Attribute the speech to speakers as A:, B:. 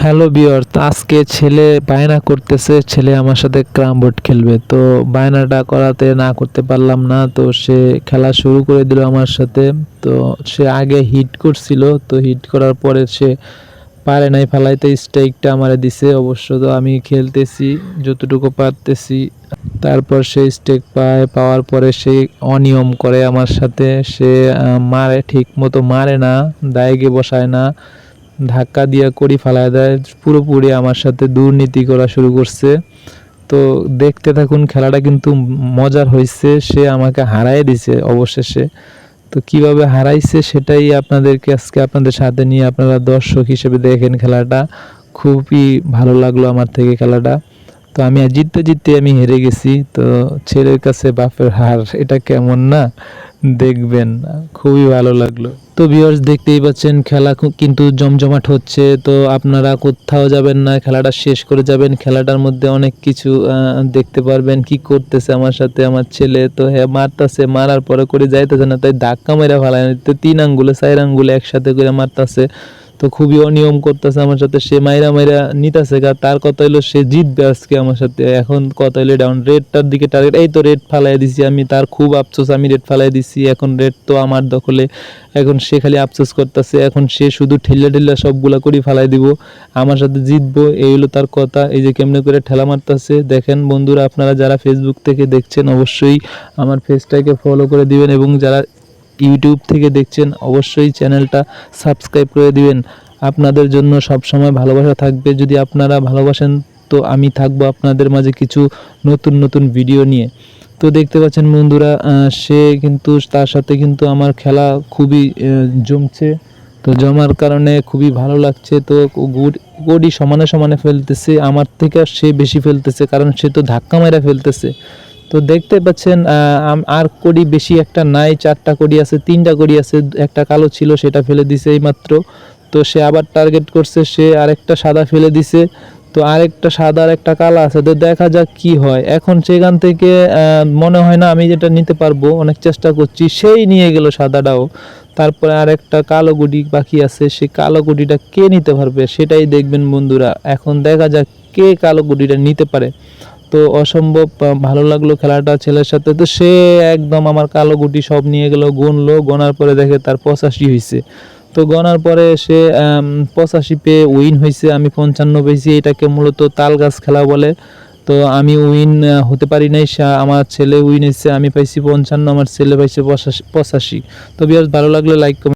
A: Hello viewers, আজকে ছেলে বায়না করতেছে, ছেলে আমার সাথে ক্যারাম বোর্ড খেলবে। তো বায়নাটা করাতে না করতে পারলাম না, তো সে খেলা শুরু করে দিল আমার সাথে। তো সে আগে হিট করছিল, তো হিট করার পরে সে পারে নাই ফেলাইতে, স্ট্রাইকটা আমারে দিছে। অবশ্য তো আমি খেলতেছি যতটুকু পারতেছি। তারপর সে স্ট্রাইক পাওয়ার পরে সে অনিয়ম করে আমার সাথে। সে মারে, ঠিক মতো মারে না, দায়গে বসায় না, ধাক্কা দিয়া করি ফালায় দেয়। পুরোপুরি আমার সাথে দুর্নীতি করা শুরু করছে। তো দেখতে থাকুন, খেলাটা কিন্তু মজার হয়েছে। সে আমাকে হারায় দিছে অবশেষে। তো কিভাবে হারাইছে সেটাই আপনাদেরকে আজকে আপনাদের সাথে নিয়ে আপনারা দর্শক হিসেবে দেখেন খেলাটা। খুবই ভালো লাগলো আমার থেকে খেলাটা। তো আমি জিততে জিততে আমি হেরে গেছি। তো ছেলের কাছে বাপের হার, এটা কেমন না? দেখবেন, খুবই ভালো লাগলো। তো ভিউয়ার্স, দেখতেই পাচ্ছেন খেলা কিন্তু জমজমাট হচ্ছে। তো আপনারা কোথাও যাবেন না, খেলাটা শেষ করে যাবেন। খেলাটার মধ্যে অনেক কিছু দেখতে পারবেন। কি করতেছে আমার সাথে আমার ছেলে, তো হ্যাঁ মারতাছে, মারার পরে করে যাইতেছে না, তাই ধাক্কা মেরা ফেলায় না, তো 3 আঙ্গুলে 4 আঙ্গুলে একসাথে করে মারতাছে। তো খুবই অনিয়ম করতেছে আমার সাথে। সে মাইরা মাইরা নিতেছে গা। তার কথা হইলো সে জিতবে আজকে আমার সাথে। এখন কথা হইলো ডাউন রেডটার দিকে টার্গেট। এই তো রেড ফালাই দিছি আমি, তার খুব আফসোস, আমি রেড ফালাই দিছি। এখন রেড তো আমার দখলে। এখন সে খালি আফসোস করতেছে। এখন সে শুধু ঠেলা ঠেলা সবগুলা করে ফালাই দিব, আমার সাথে জিতবো, এই হলো তার কথা। এই যে কেমনে করে ঠেলা মারতেছে দেখেন। বন্ধুরা, আপনারা যারা ফেসবুক থেকে দেখছেন অবশ্যই আমার পেজটাকে ফলো করে দিবেন, এবং যারা ইউটিউব থেকে দেখছেন অবশ্যই চ্যানেলটা সাবস্ক্রাইব করে দিবেন। আপনাদের জন্য সব সময় ভালোবাসা থাকবে। যদি আপনারা ভালোবাসেন তো আমি থাকবো আপনাদের মাঝে কিছু নতুন নতুন ভিডিও নিয়ে। তো দেখতে পাচ্ছেন বন্ধুরা, সে কিন্তু তার সাথে কিন্তু আমার খেলা খুবই জমছে। তো জমার কারণে খুবই ভালো লাগছে। তো গড়ি সমানে সমানে ফেলতেছে, আমার থেকে সে বেশি ফেলতেছে, কারণ সে তো ধাক্কা মেরা ফেলতেছে। তো দেখতে পাচ্ছেন আর কড়ি বেশি একটা নাই, 4টা কড়ি আছে, 3টা কড়ি আছে, একটা কালো ছিল সেটা ফেলে দিছে এইমাত্র। তো সে আবার টার্গেট করছে, সে আরেকটা সাদা ফেলে দিছে। তো আরেকটা সাদা আর একটা কালো আছে, তো দেখা যাক কি হয়। এখন সেখান থেকে মনে হয় না আমি যেটা নিতে পারবো, অনেক চেষ্টা করছি, সেই নিয়ে গেল সাদাটাও। তারপরে আরেকটা কালো গুটি বাকি আছে, সেই কালো গুটিটা কে নিতে পারবে সেটাই দেখবেন বন্ধুরা। এখন দেখা যাক কে কালো গুটিটা নিতে পারে। তো অসম্ভব ভালো লাগলো খেলাটা ছেলের সাথে। তো সে একদম আমার কালো গুটি সব নিয়ে গেল, গুনলো, গোনার পরে দেখে তার 85 হয়েছে। তো গনার পরে সে 85 পেয়ে উইন হয়েছে, আমি 55 পেয়েছি। এটাকে মূলত তাল গাছ খেলা বলে। তো আমি উইন হতে পারি নাই, আমার ছেলে উইন হয়েছে, আমি পাইছি 55, আমার ছেলে পাইছে 85। তো বেশ ভালো লাগলো, লাইক কমেন্ট।